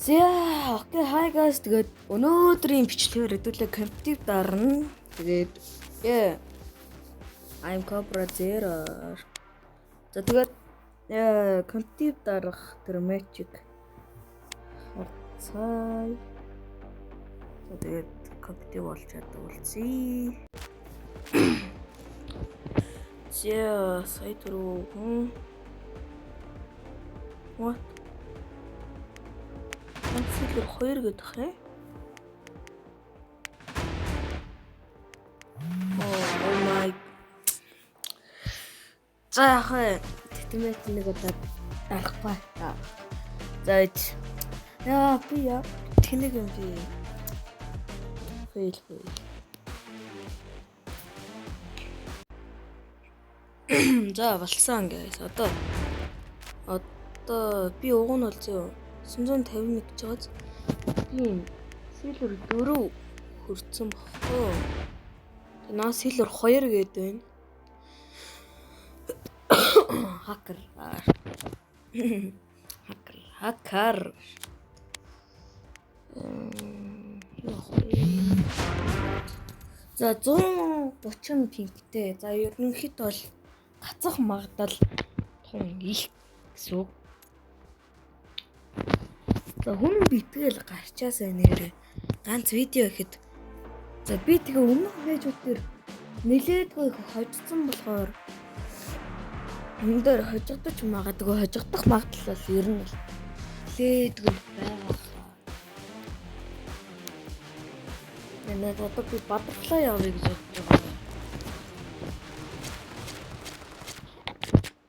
Окей, hi guys. Тэгээд өнөөдрийн бичлэгээр хэдүүлээ компьютер дарна. Тэгээд I'm Cobra Zero. За тэгээд компьютер дарах тэр magic харцай. Тэгээд компьютер болж чаддаг үлзий. Сайт руу What? Сэлэр 2 гэдэг хэ? Oh my. За яхаа тэтмэт нэг удаа дарахгүй та. За яа би яа тэнэг юм би. Фейл. За болсон guys. Одоо би уг нь бол зөө 950 гэж байгааз би Silver 4 хүрсэн баггүй. Наа Silver 2 гэдэг байна. Хакер. За 130 пингтэй. За ерөнхийд бол гацах магадлал тун их гэсэн үг. За хүн битгэл гарчаасаа нэрээ ганц видео ихэд за би тэгээ өмнөх видеод дээр нилээдгүй хожсон болохоор энэ дээр хожигдож магадгүй хожигдох магадлал бол ер нь бол нилээдгүй байгаа. Нэмээд одоо би бадралаа явъя гэж бодож байгаа.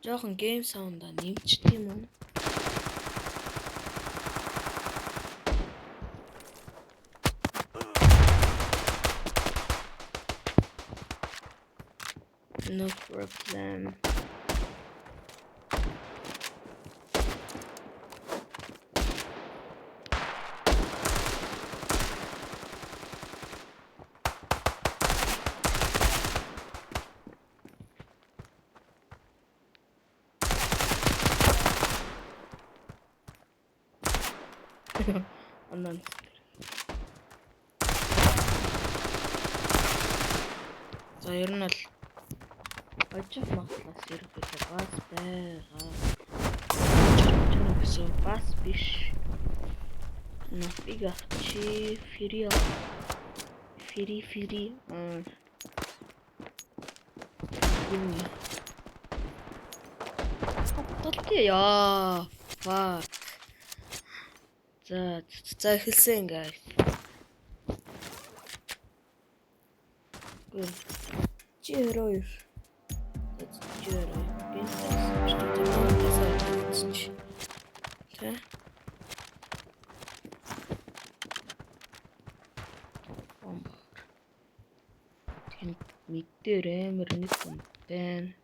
Жохон гейм саундаа нэмчихт юм уу? No problem. Aman. За ер нь бол очих магадлал ерөөхдөө бас байгаа. Гэсэн бас биш. Нафига чи фири. Толки яа. Fuck. За эхэлсэн guys. Чи heroi. Мэдээр амар нэг юм байна.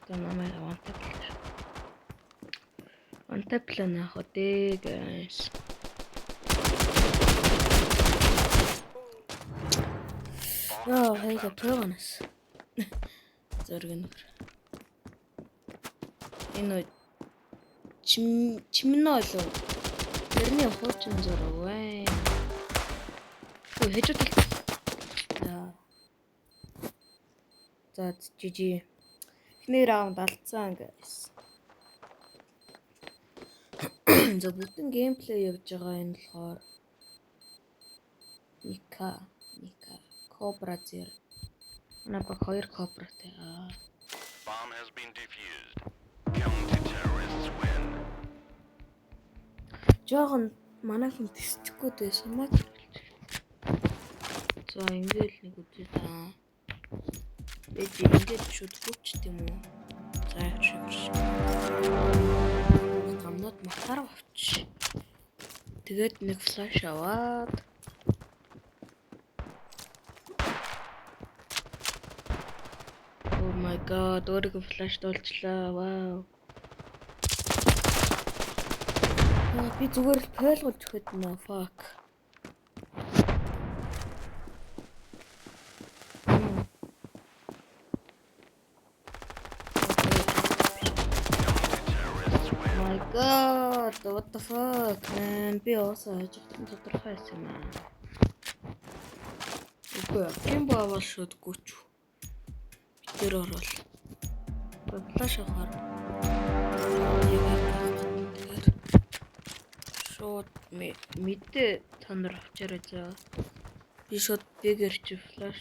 Тэмээ антаплан ах үү guys. Яа, хайга програмс. Зоргон. Энэ чимноо л тэрний хуучин зураг бай. Өө хэж удаа. За жижи. Эхний раунд алдсан guys. За бүтэн геймплей явж байгаа энэ болохоор Ника Cobra Zero. Намайг 2 Cobra-тэй. Bomb has been defused. Counter-terrorists win. Жохон манай хүн тэсчихгүй байсан маа. За ингээл нэг үгүй та. Бид ингээд шууд хүчт юм уу? За шивэрш. Гамнууд махаар авч. Тэгээд нэг флаш аваад. Oh my god, өөрийгөө флаш дуулчлаа. Вау. Би зүгээр л пойлгуулж өгöd нөө fuck. What the fuck man, би оосоо ажиглан тодорхой байсан юм аа. Үгүй юм баавал шүдгүй ч. Тэр орол. Флаш авахар. Тэгэхээр шууд мэдээ танаар авчаарай заа. Би шууд бэгэр чи флаш.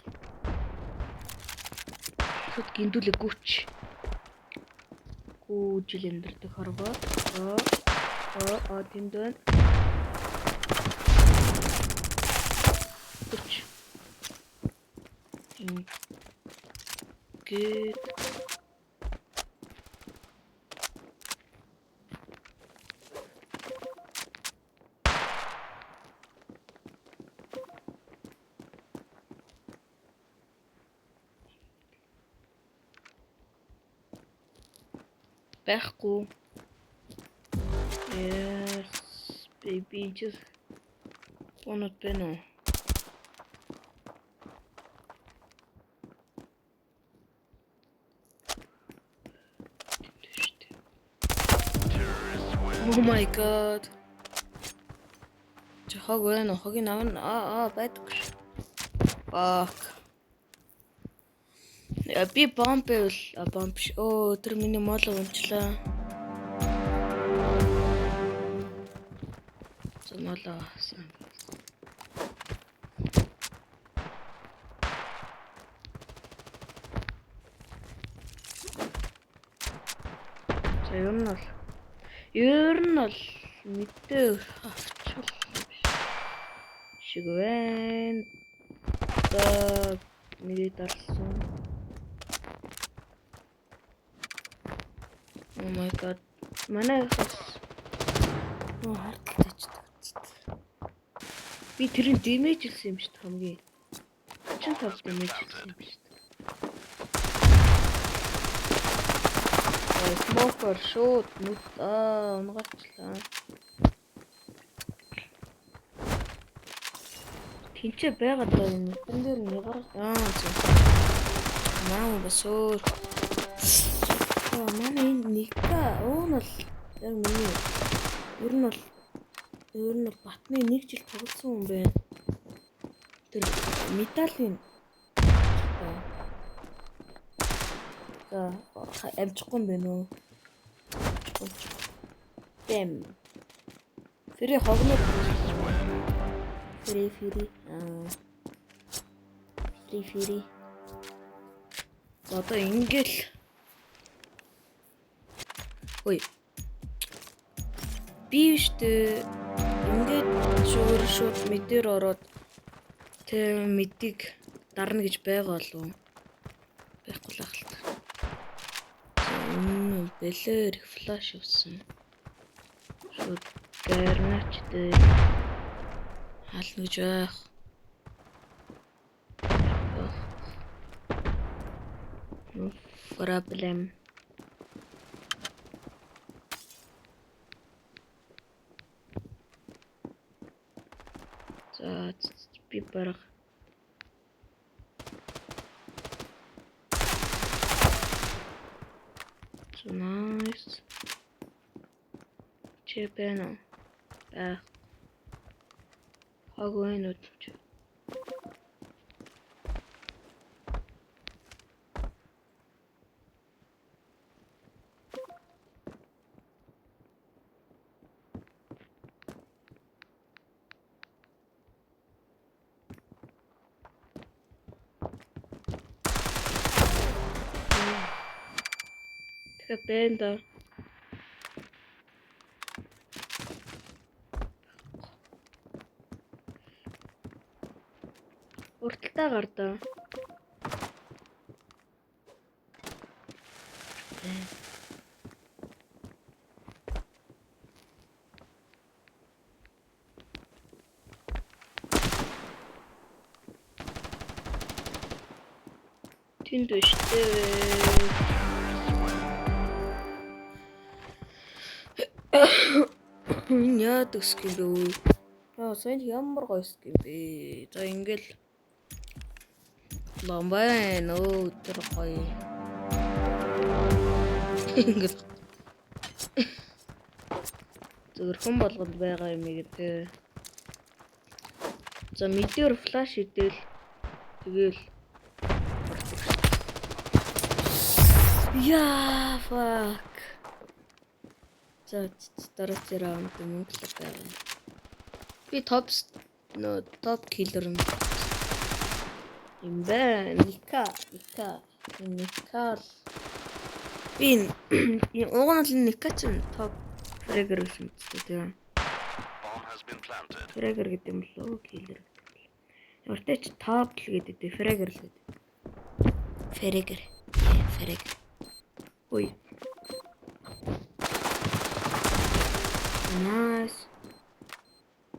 Шууд гиндүүлээ гүч. Гүүжил өндөрдөг хорвоо. Тэнд байна. Гүч. Good. Байхгүй. Yes, baby, just wanna know. Oh my god. Хог байна уу? Хогийн авна. Байдаг. Fuck. Би бомб байвал бомб биш. Тэр миний моло унчлаа. Моло асан. Ер нь бол мэдээ авчвал шиг байна. Миний дарсан. Oh my god. Манай хас. Харталж тагцсан. Би тэрийн дэмэж илсэн юм шүү дээ хамгийн. 35 дэмэж илсэн юм шүү дээ. Smoker шууд унгачлаа. Тинчээ байгаад байгаа юм. Тэн дээр нь ягаар зөв. Маа басуур. Манай нэгка уунал яг миний ер нь батны 1 жил тоглосон юм байна. Тэр медалийн амжихгүй юм байна уу? Бэм. Фри хогноо. Фри. Фри. Одоо ингээл. Ой. Би штэ ингээд шууд мэдээр ороод тэ мэдийг дарна гэж байгаа болов. Байхгүй л ахалта. Бэлэр флаш авсан. Шууд гарначтай хална гэж байх. No problem. За би барах. So nice. Чепена. Хагуэнут. Бэнда. Урталтаа гардаа. Тэнд өштэй. Яадаг скин бэ? Сайн ямар гоё скин бэ? За ингээл ламбай нөө тэр гоё. Ингээл Зөвхөн болгонд байгаа юм гэдэг. За мэдээр флаш идэл тэгэл яа fuck. За дараагийн раунд мөнгөлөг байна. Би топ киллер юм байна. Ника. Би угнал Ника ч топ фрэгэр гэсэн тийм. Bomb has been planted. Фрэгэр гэдэг юм болоо киллер. Өөртөө ч топ л гэдэг фрэгэр л гэдэг. Фрэгэр. Ой. Nice.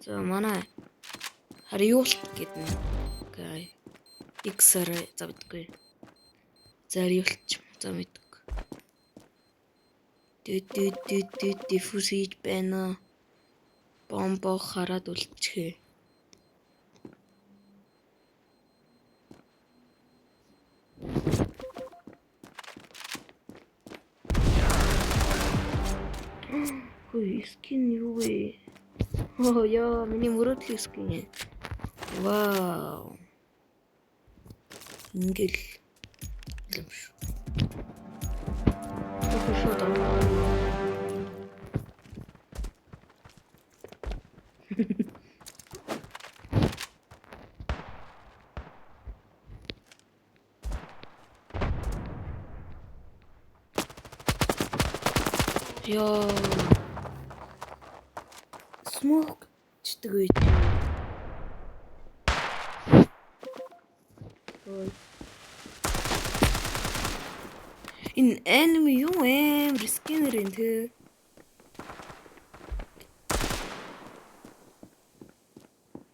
За манай хариулт гэдэг. Окей. X-аар завдаггүй. Зариулч за мэддэг. Диффуз хийж байна. Бомбо хараад үлчгээ. Хөөе, скин юу вэ? Оо яа, миний мөрөдлийн скин. Вау. Ингээл юм шүү. Шууд Яа. Smoke чдэг үү? Ой. Энэ anime юу амар скинер энэ тэ.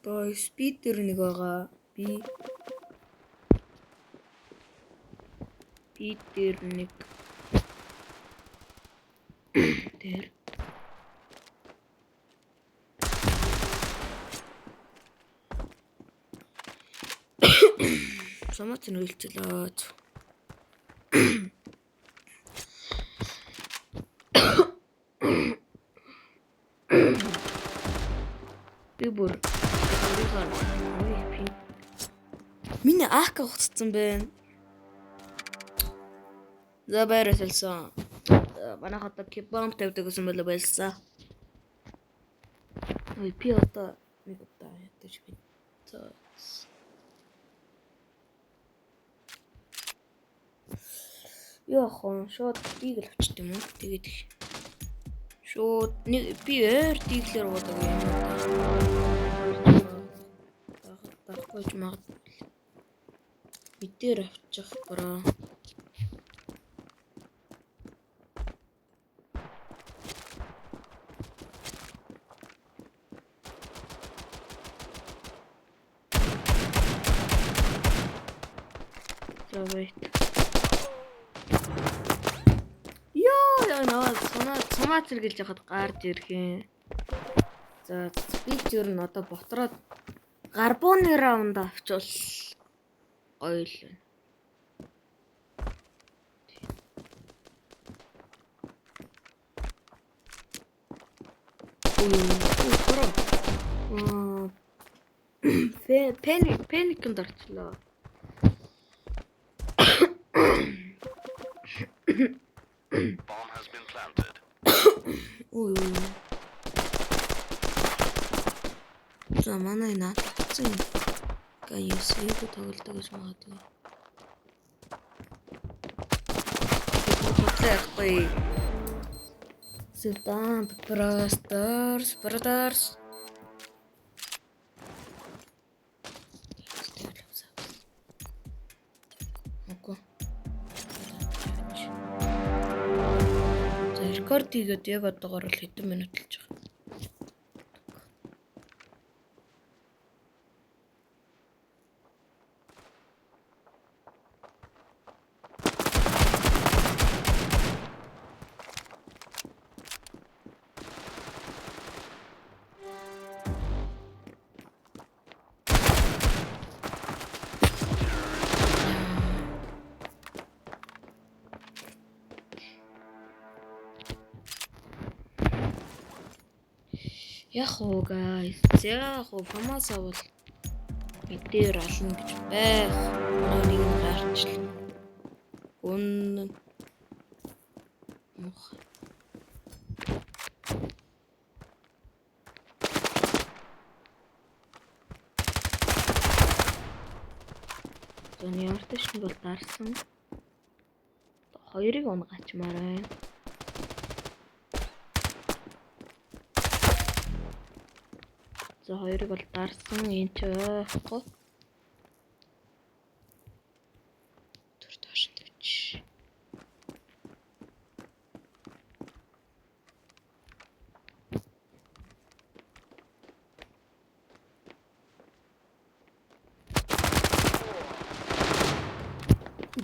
Бой спидер нэг байгаа. Би дээр нэг дээр Самат нь үйлчлээ. Би бүр миний АК хуцсан байна. За баярлалаа. Манай хата бомб тавьдаг гэсэн болоо байлсаа. Ой би одоо нэг удаа ятаж би. Яа хон шууд бийг л авчт юм уу? Тэгээд шууд нэг би диглэр бодог юм. Даггүйж магадгүй. Битээр авчих браа. Wait. Цамаа зэргэлж яхад гард ирэх юм. За би ч ер нь одоо ботроод гарбууны раунд авчвал гоё л байна. Паникнд орчлоо. Bomb has been planted. Ой. За манай наадсан. Гайсыг тоглодог гэж магадгүй. Бодлоохгүй. Сэлтан Brothers. Рекорд хийгээд яг одоогоор л хэдэн минут болж байгаа. Яг уу guys. Яг уу Фамасаа бол мэдээр олно гэж байх. Нэг нь гарчлаа. Үнэн. Мох. Зөний ортч нь бол дарсан. Хоёрыг унгачмаар байна. За хоёрыг бол дарсан энэ ч байхгүй. Түр таашин тавьч.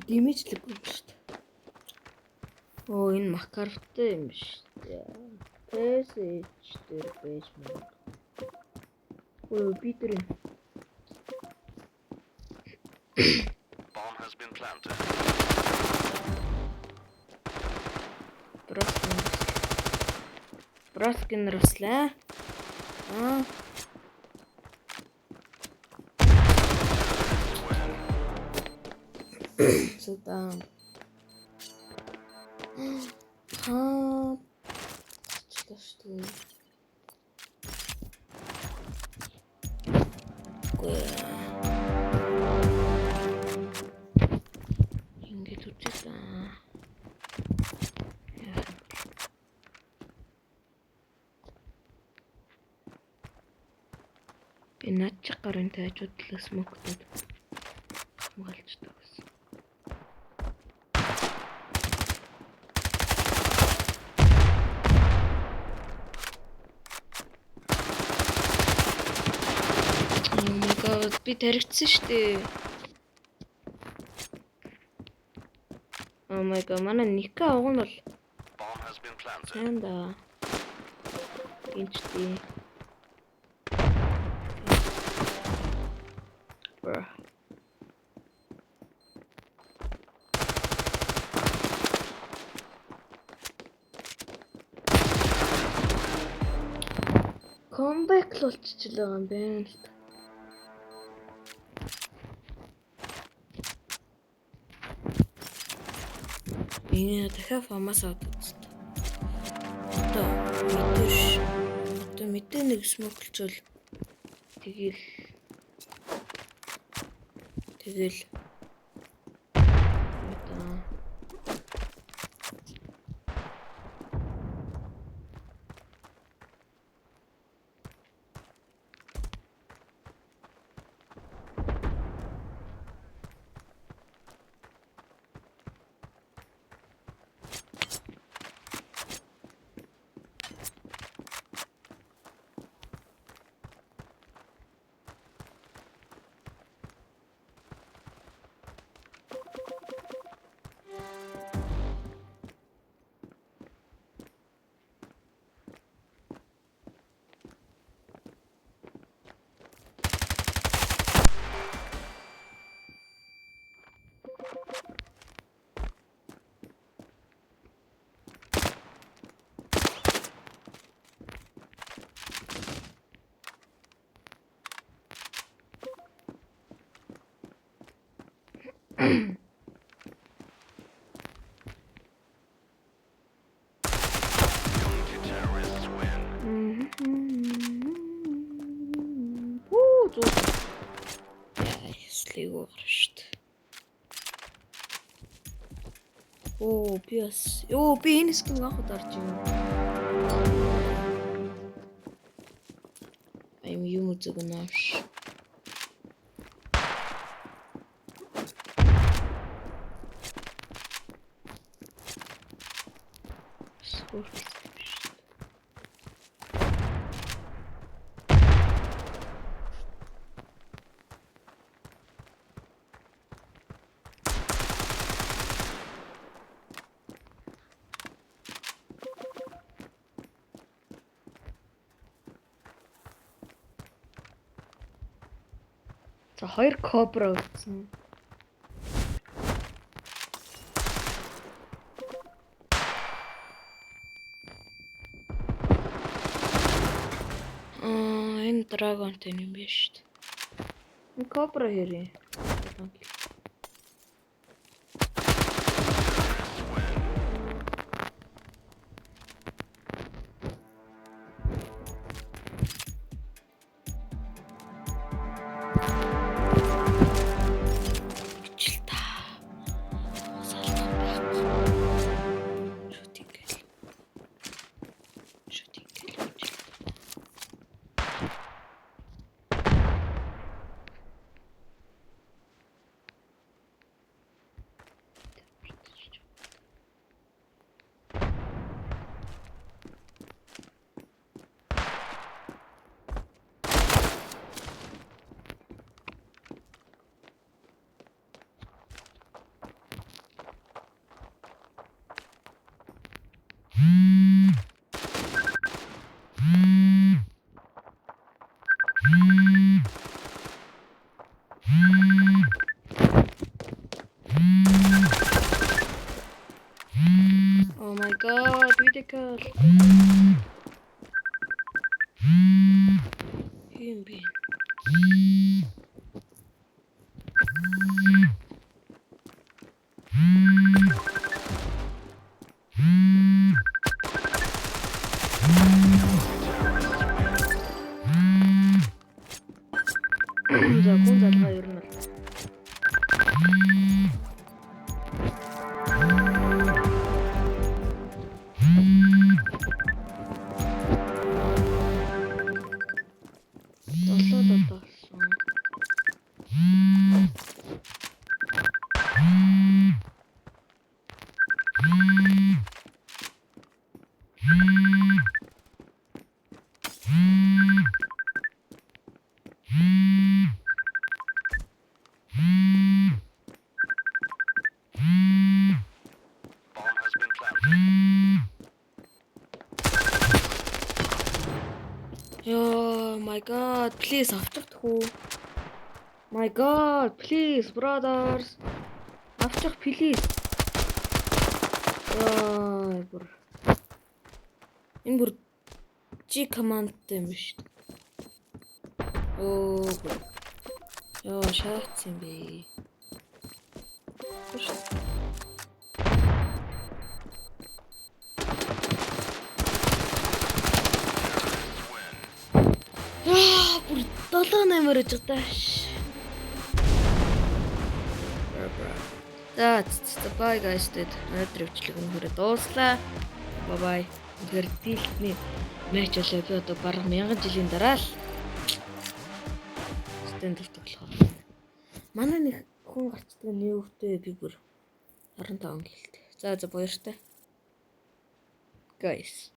Димэжлэг юм шүү дээ. Оо энэ макартай юм шүү дээ. Тэсэж дээр байж маа. Ой Питер. Bomb has been planted. Броскин рослаа. Сюда. Что? Ингээд үтээсэн. Би наач гарын тайжууд л смоктод хамгаалждаг гэсэн. Би таригдсан штэ. Oh my god, манай Ника уг нь бол Bomb has been planted. сайн да. Гинчтэй. Комбэк л болчихлоо юм байна л та. Энэ дахиад Фамасаа авдаг. Одоо мэдээ нэг смоклчвол тэгэл Terrorists win. Слего гаршт. Оо би энэ скин анхуд орж юм. Айм юм үзэгнаш. За хоёр кобра үлдсэн. драгонтэй юм биш шүү дээ. Кобра хэрэг. Oh my god, видикал. Юм бэ? За хүн залгаа ер нь бол долоо болсон. Bomb has been planted. Yo, my god, please авчих тхүү. My god, please brothers. Авчих please. Яа, бүр. Энэ бүр G command-тэй юм биш. Оо. Яа, шаац юм бэ. Яа, бүр 7-8 орж байгаа. За, bye guys. Өнөөдөр өвчлөг өнөхөр дууслаа. Bye bye. Тэгэхээр дийлтний матч болоо би одоо бараг 1000 жилийн дараа л стендд тоглох. Манай нэг хүн гарцдаг нэг өвтэй би бүр 15 гэлтэй. За баяртай. Guys.